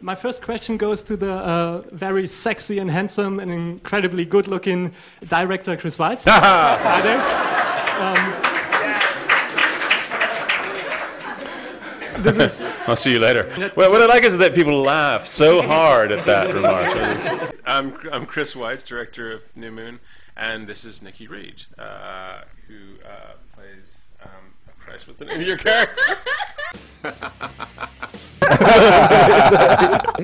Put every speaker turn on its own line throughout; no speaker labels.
My first question goes to the very sexy and handsome and incredibly good-looking director Chris Weitz. Hi there.
I'll see you later. Well, what I like is that people laugh so hard at that remark. I'm Chris Weitz, director of New Moon, and this is Nikki Reed, who plays. Christ, what's the name of your character?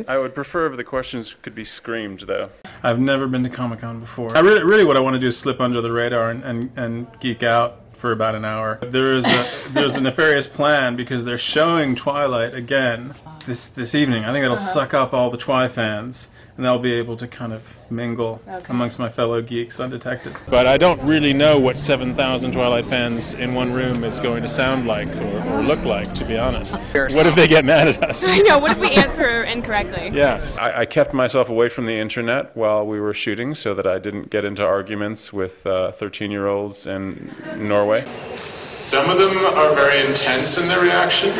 I would prefer if the questions could be screamed, though.
I've never been to Comic-Con before. Really what I want to do is slip under the radar and geek out for about an hour. There's a nefarious plan because they're showing Twilight again this evening. I think it'll suck up all the Twi fans, and I'll be able to kind of mingle amongst my fellow geeks undetected. But I don't really know what 7,000 Twilight fans in one room is going to sound like or look like, to be honest. What if they get mad at us?
I know, what if we answer incorrectly?
Yeah.
I kept myself away from the internet while we were shooting so that I didn't get into arguments with 13-year-olds in Norway. Some of them are very intense in their reactions.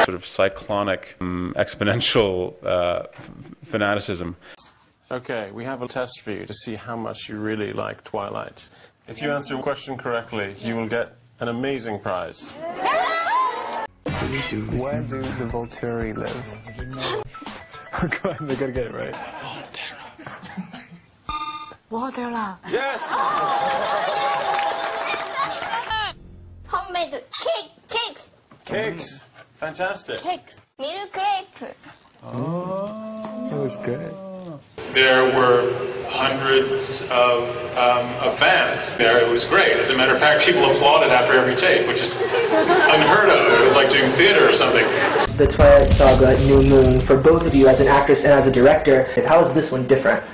Sort of cyclonic, exponential fanaticism. Okay, we have a test for you to see how much you really like Twilight. If you answer a question correctly, you will get an amazing prize.
Where do the Volturi live? Oh god, they're gonna get it right.
Volterra.
Yes!
Homemade cakes.
Cakes. Fantastic.
Cakes. Milk crepe.
Oh, that was good.
There were hundreds of fans there. It was great. As a matter of fact, people applauded after every take, which is unheard of. It was like doing theater or something.
The Twilight Saga New Moon, for both of you as an actress and as a director, how is this one different?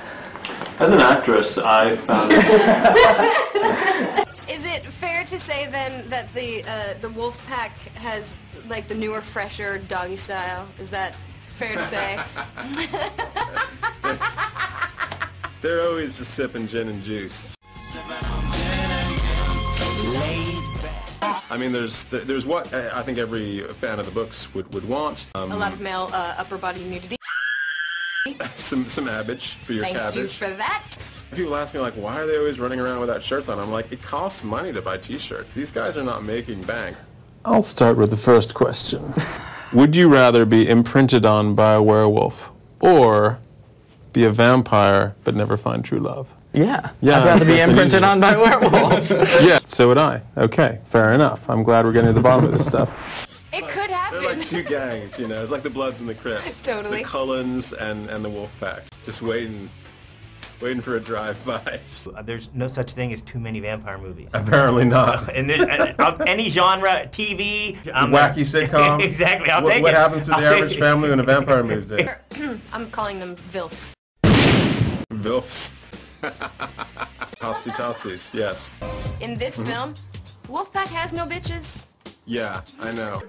As an actress, I found it...
Is it fair to say then that the wolf pack has like the newer, fresher doggy style? Is that fair to say?
They're always just sipping gin and juice. I mean, there's what I think every fan of the books would want.
A lot of male upper body nudity.
some cabbage for your cabbage.
Thank you for that.
People ask me, like, why are they always running around without shirts on? I'm like, it costs money to buy t-shirts. These guys are not making bank.
I'll start with the first question. Would you rather be imprinted on by a werewolf or be a vampire but never find true love?
Yeah. I'd rather be imprinted on by a werewolf.
Yeah, so would I. Okay, fair enough. I'm glad we're getting to the bottom of this stuff.
It could happen.
They're like two gangs, you know. It's like the Bloods and the Crips.
Totally.
The Cullens and the Wolfpack. Just waiting for a drive-by.
There's no such thing as too many vampire movies.
Apparently not.
And of any genre, TV,
wacky sitcom.
Exactly. I'll take it.
What happens to the average family when a vampire moves in?
I'm calling them VILFs.
VILFs. Totsies, yes.
In this film, Wolfpack has no bitches.
Yeah, I know.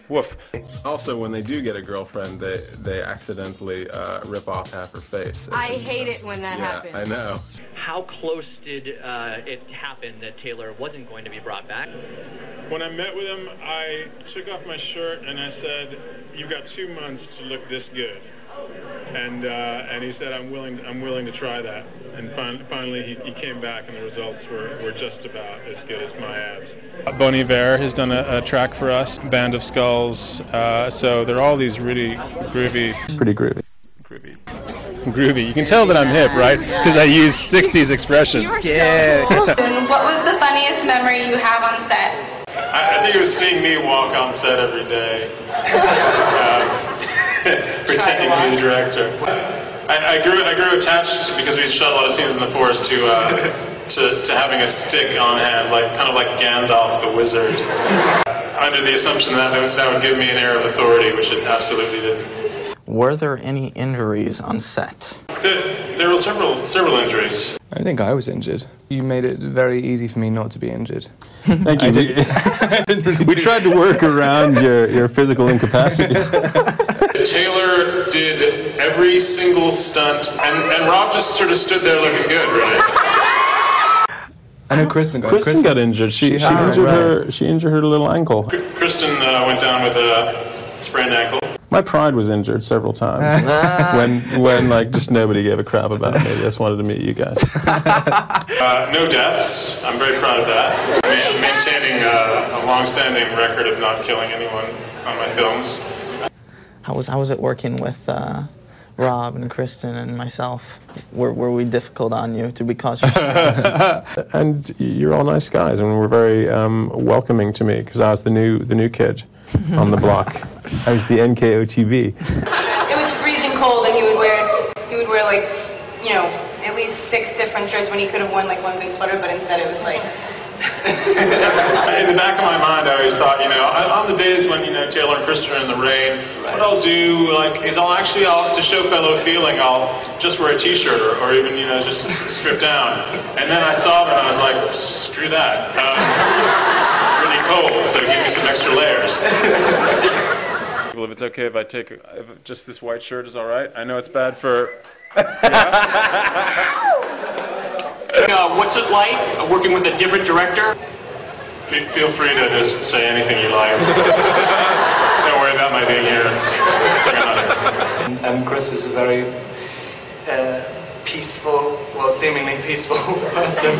Woof. Also, when they do get a girlfriend, they accidentally rip off half her face.
I hate it when that happens.
I know.
How close did it happen that Taylor wasn't going to be brought back?
When I met with him, I took off my shirt and I said, "You've got 2 months to look this good." And he said, I'm willing to try that. And finally he came back and the results were just about as good as my abs. Bon Iver has done a track for us, Band of Skulls, so there are all these really groovy, pretty groovy. Groovy. You can tell that I'm hip, right? Because I use 60s expressions.
Yeah. So
What was the funniest memory you have on set?
I think it was seeing me walk on set every day. Pretending to be the director. I grew attached, because we shot a lot of scenes in the forest, to having a stick on hand, kind of like Gandalf the wizard, under the assumption that would give me an air of authority, which it absolutely didn't.
Were there any injuries on set?
There were several injuries.
I think I was injured. You made it very easy for me not to be injured.
Thank you. We tried to work around your physical incapacities.
Taylor did every single stunt, and Rob just sort of stood there looking good, really.
I know Kristen
got injured. She injured her little ankle.
Kristen went down with
sprained ankle.
My pride was injured several times when like just nobody gave a crap about me. I just wanted to meet you guys.
No deaths. I'm very proud of that. Maintaining a long-standing record of not killing anyone on my films.
How was it working with Rob and Kristen and myself? Were we difficult on you? Did we cause you stress?
And you're all nice guys, and were very welcoming to me because I was the new kid on the block. I was the NKOTB.
It was freezing cold, and he would wear like, you know, at least 6 different shirts when he could have worn like one big sweater, but instead it was like.
In the back of my mind, I always thought, you know, on the days when, you know, Taylor and Kristen are in the rain, what I'll do, like, is I'll to show fellow feeling, I'll just wear a t-shirt or even, you know, just strip down. And then I saw them and I was like, screw that. It's really cold, so give me some extra layers.
Well, if it's okay if I take if just this white shirt is all right. I know it's bad for.
What's it like working with a different director?
Feel free to just say anything you like. Don't worry about my being here. It's like another.
And Chris is a very peaceful, well, seemingly peaceful person.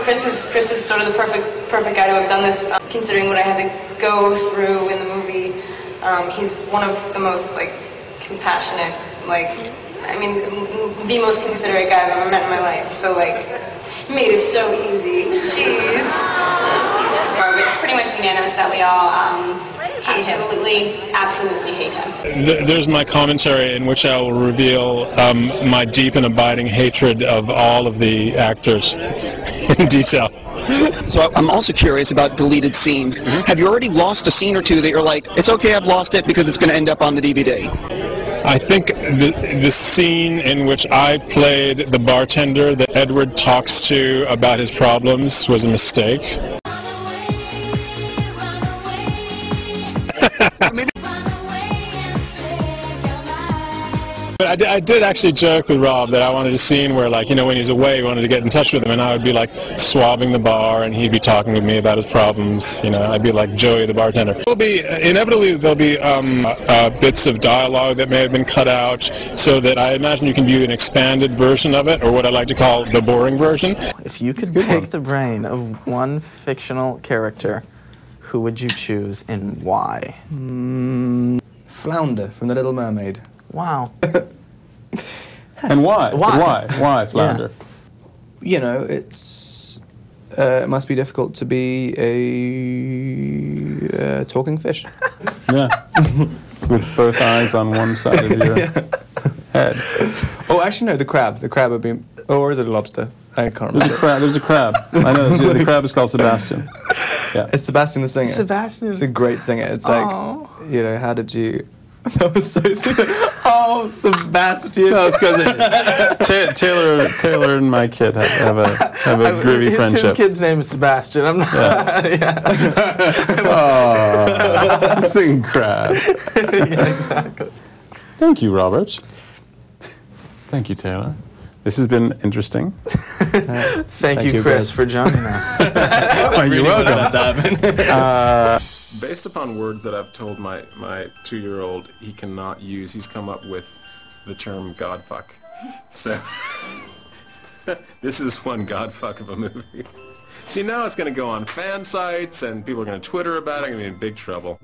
Chris is sort of the perfect guy to have done this. Considering what I had to go through in the movie, he's one of the most like compassionate, like. I mean, the most considerate guy I've ever met in my life. So, like, made it so easy. Jeez. It's pretty much unanimous that we all absolutely hate him.
There's my commentary in which I will reveal my deep and abiding hatred of all of the actors in detail.
So I'm also curious about deleted scenes. Have you already lost a scene or two that you're like, it's okay, I've lost it because it's going to end up on the DVD?
I think the scene in which I played the bartender that Edward talks to about his problems was a mistake. But I did actually joke with Rob that I wanted a scene where, like, you know, when he's away, we wanted to get in touch with him, and I would be, like, swabbing the bar, and he'd be talking with me about his problems. You know, I'd be like Joey the bartender. Inevitably, there'll be bits of dialogue that may have been cut out, so that I imagine you can view an expanded version of it, or what I like to call the boring version.
If you could pick the brain of one fictional character, who would you choose and why?
Flounder from The Little Mermaid.
Wow.
And why? Why Flounder?
Yeah. You know, it must be difficult to be a talking fish.
Yeah. With both eyes on one side of your head.
Oh, actually, no, the crab. The crab would be... Or is it a lobster? I can't remember.
There's a crab. I know, the crab is called Sebastian. Yeah.
It's Sebastian the singer.
Sebastian.
It's a great singer. It's like, you know, how did you... That was so stupid. Oh, Sebastian.
No, it's because Taylor and my kid have a groovy friendship.
His kid's name is Sebastian. I'm not.
Yeah. Oh, singing crab.
Yeah, exactly.
Thank you, Robert. Thank you, Taylor. This has been interesting.
Thank you, Chris, for joining us.
You're welcome. Based upon words that I've told my 2-year-old he cannot use, he's come up with the term "godfuck." So this is one godfuck of a movie. See, now it's going to go on fan sites, and people are going to Twitter about it. I'm going to be in big trouble.